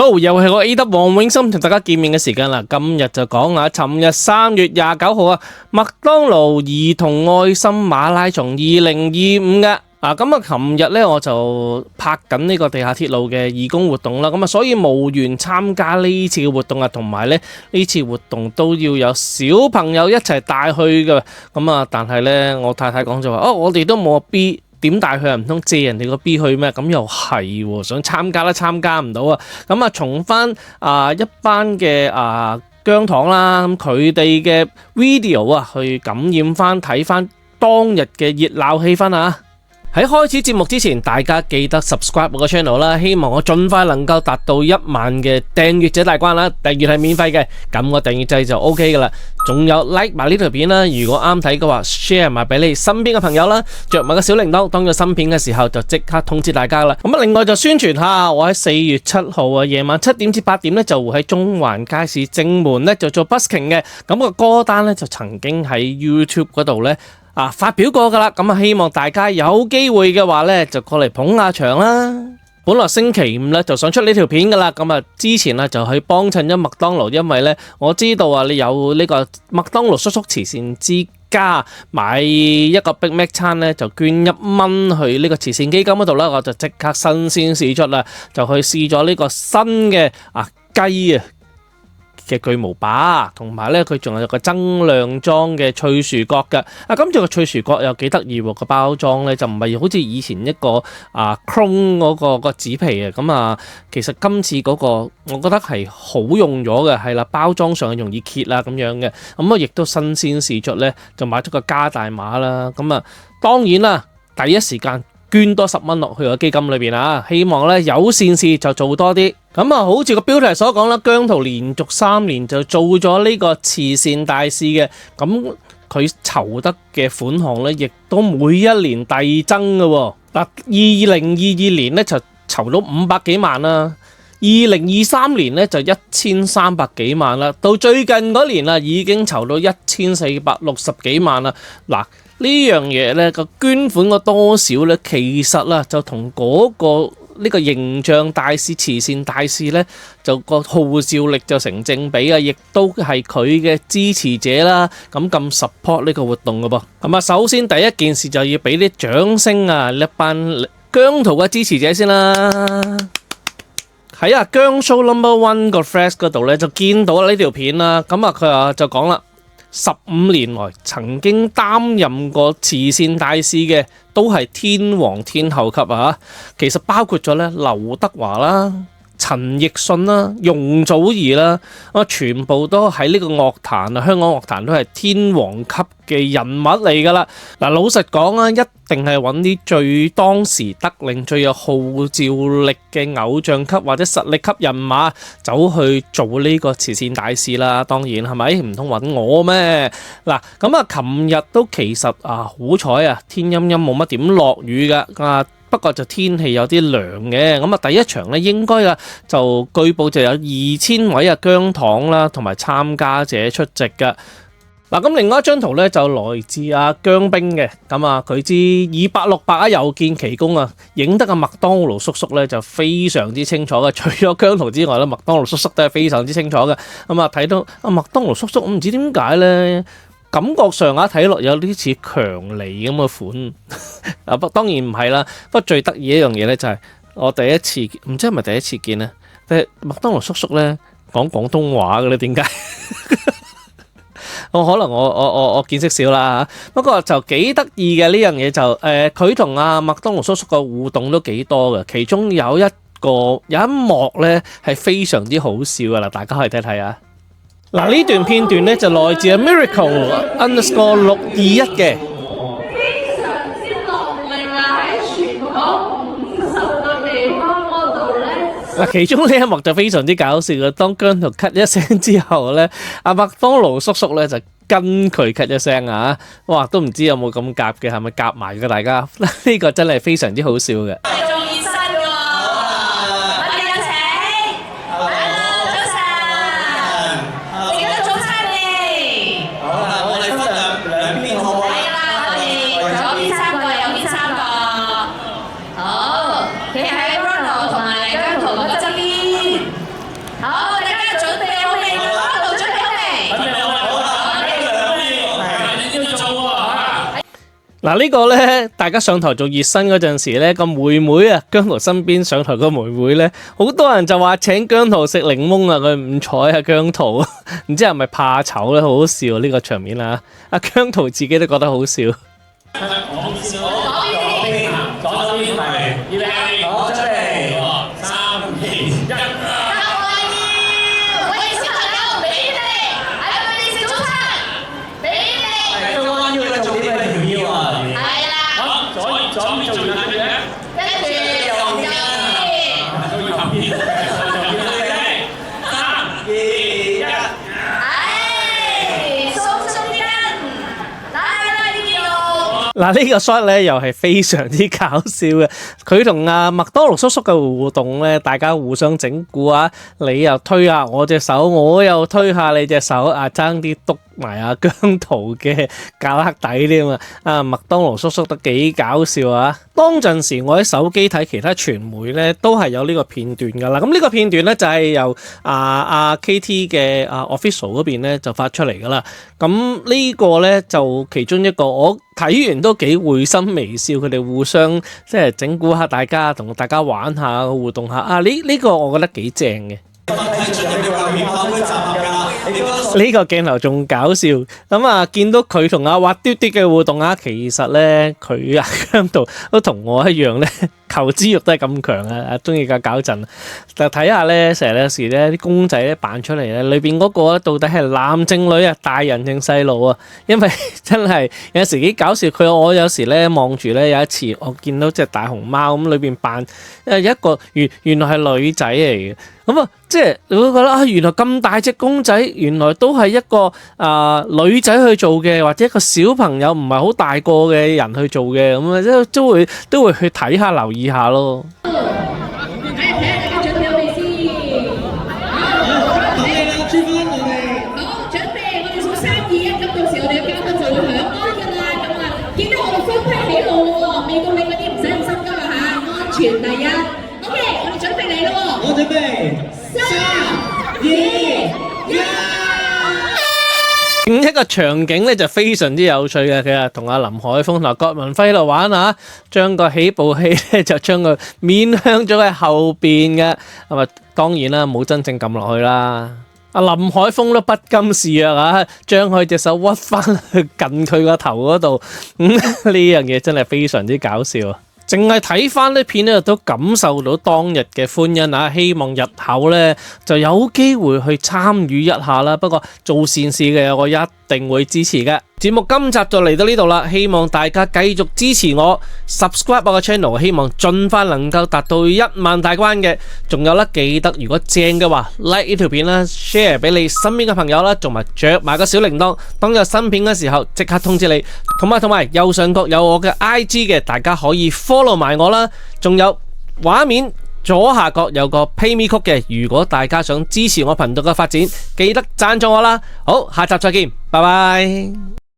Hello，又係我 A 德黃永森同大家見面嘅時間啦。今日就講下，尋日3月29號啊，麥當勞兒童愛心馬拉松2025嘅。咁啊，琴日咧我就拍緊呢個地下鐵路嘅義工活動啦，咁啊，所以無緣參加呢次嘅活動啊，同埋咧呢次活動都要有小朋友一齊帶去嘅，咁啊，但係咧我太太講就話，我哋都冇個 B。點帶佢啊？唔通借人哋個 B 去咩？咁又係喎，想參加都參加唔到啊！咁啊，從翻一班嘅姜糖啦，咁佢哋嘅 video 啊，去感染翻睇翻當日嘅熱鬧氣氛啊！喺開始節目之前，大家記得 subscribe 我個 channel 啦，希望我盡快能夠達到1萬嘅訂閱者大關啦。訂閱係免費嘅，撳個訂閱掣就 OK 噶啦。仲有 like 埋呢條片啦，如果啱睇嘅話 share 埋俾你身邊嘅朋友啦，着埋個小鈴鐺，當咗新片嘅時候就即刻通知大家啦。咁另外就宣傳下，我喺4月7號啊，夜晚7點至8點咧就會喺中環街市正門咧就做 busking 嘅。咁個歌單咧就曾經喺 YouTube 嗰度咧發表過噶啦，咁啊希望大家有機會嘅話呢，就過嚟捧下場啦。本來星期五呢就想出呢條片噶啦，咁啊之前呢就去幫襯咗麥當勞，因為呢我知道啊你有呢個麥當勞叔叔慈善之家買一個 Big Mac 餐呢，就捐1蚊去呢個慈善基金嗰度啦，我就即刻新鮮試出啦，就去試咗呢個新嘅雞嘅巨無霸，同埋咧佢仲有個增量裝嘅脆薯角嘅。今次個脆薯角又幾得意喎，個包裝咧就唔係好似以前一個chrome 嗰個紙皮啊。咁其實今次嗰個我覺得係好用咗嘅，係啦，包裝上容易揭啦咁樣嘅。咁亦都新鮮試出咧，就買咗個加大碼啦。咁當然啦，第一時間捐多10蚊落去個基金裏邊啊！希望咧有善事就做多啲。咁好似個標題所講啦，姜濤連續3年就做咗呢個慈善大使嘅。咁佢籌得嘅款項咧，亦都每一年遞增嘅。2022年咧就籌到500幾萬啦，2023年咧就1300幾萬啦，到最近嗰年啦已經籌到1460幾萬啦。呢樣嘢咧個捐款個多少咧，其實啦就同嗰個呢個形象大使、慈善大使咧，就個號召力就成正比啊！亦都係佢嘅支持者啦，咁 support 呢個活動嘅噃。咁首先第一件事就要俾啲掌聲啊！呢班姜濤嘅支持者先啦。喺姜 show No.1 個 flash 嗰度咧就見到呢條片啦。咁佢就講啦。15年來曾經擔任過慈善大使嘅都係天王天后級啊！其實包括咗咧劉德華啦、陳奕迅啦、容祖兒啦，全部都喺呢個樂壇香港樂壇都係天王級嘅人物嚟噶啦。老實講一定係揾啲最當時得令、最有號召力嘅偶像級或者實力級人馬走去做呢個慈善大使啦。當然係咪？唔通揾我咩？琴日都其實好彩天陰陰冇乜點落雨㗎。不過就天氣有啲涼嘅。第一場咧應該就據報就有2000位姜糖啦同埋參加者出席嘅。咁另外一張圖咧就來自姜兵嘅。佢支2868又見奇功影得麥當勞叔叔咧就非常之清楚嘅。除咗姜濤之外咧，麥當勞叔叔都係非常之清楚嘅。睇到麥當勞叔叔唔知點解咧，感覺上睇落有啲似強尼咁嘅款。當然唔係啦。不過最得意一樣嘢咧就係我第一次，唔知係咪第一次見咧，麥當勞叔叔咧講廣東話嘅咧，點解？可能我見識少啦。不過就幾得意嘅呢樣嘢就佢同麥當勞叔叔嘅互動都幾多嘅。其中有一幕咧係非常之好笑嘅啦，大家可以睇睇啊。呢段片段咧就來自 Miracle_621 嘅。非常之落力喺全港50個地方嗰度咧。其中呢一幕就非常之搞笑嘅，當姜濤咳一聲之後咧，麥當勞叔叔咧就跟佢咳一聲啊！哇，都唔知有冇咁夾嘅，係咪夾埋嘅大家？呢個真係非常之好笑嘅。嗱呢個咧，大家上台做熱身嗰陣時咧，個妹妹啊，姜濤身邊上台個妹妹咧，好多人就話請姜濤食檸檬啊，佢唔睬啊姜濤，唔知係咪怕醜咧？好好笑呢個場面啊！阿姜濤自己都覺得好笑。嗱呢個 shot 咧又係非常之搞笑嘅，佢同阿麥當勞叔叔嘅互動咧，大家互相整蠱啊，你又推下我隻手，我又推下你隻手，啊爭啲篤埋阿姜濤嘅胳肋底添啊！啊麥當勞叔叔都幾搞笑啊！當陣時我喺手機睇其他傳媒咧，都係有呢個片段噶啦。咁呢個片段咧就係由KT 嘅official 嗰邊咧就發出嚟噶啦。咁呢個咧就其中一個我睇完都幾會心微笑，佢哋互相即係整蠱下大家，同大家玩下互動下啊！呢個我覺得幾正嘅。呢個鏡頭仲搞笑，咁啊見到佢同阿滑嘟嘟嘅互動啊，其實咧佢姜濤都同我一樣咧，求知欲都係咁強啊！中意搞震，就睇下咧，成日有時咧啲公仔咧扮出嚟咧，裏邊嗰個到底係男正女啊，大人定細路啊？因為真係有時幾搞笑，我有時咧望住咧，有一次我見到隻大熊貓咁，裏邊扮一個原來係女仔嚟嘅。咁啊，即係你會覺得啊，原來咁大隻公仔，原來都係一個女仔去做嘅，或者一個小朋友唔係好大個嘅人去做嘅，咁啊都會去睇下留意下咯。睇下大家準備好未先？好，準備，我哋數3、2、1，咁到時我哋嘅嘉賓就會響安㗎啦。咁啊，見到我哋分批起路喎，未到你嗰啲唔使咁心急啊嚇，安全第一。OK，我哋準備嚟咯喎。我準備3、2、1。另一個場景咧就非常之有趣嘅，佢啊同阿林海峰同郭文輝喺度玩啊，將個起步器咧就將佢面向咗喺後邊嘅，咁啊當然啦冇真正撳落去啦。阿林海峰都不甘示弱啊，將佢隻手屈翻去近佢個頭嗰度，呢樣嘢真係非常之搞笑啊！淨係睇翻呢片咧，都感受到當日嘅歡欣啊！希望日後咧就有機會去參與一下啦。不過做善事嘅我一定會支持嘅。節目今集就嚟到呢度啦，希望大家繼續支持我 ，subscribe 我個 channel， 希望盡快能夠達到1萬大關嘅。仲有啦，記得如果正嘅話 ，like 呢條片啦 ，share 俾你身邊嘅朋友啦，同埋着埋個小鈴鐺，當有新片嘅時候即刻通知你。同埋右上角有我嘅 IG 嘅，大家可以 follow 埋我啦。仲有畫面左下角有個 PayMe Code 嘅，如果大家想支持我頻道嘅發展，記得贊助我啦。好，下集再見，拜拜。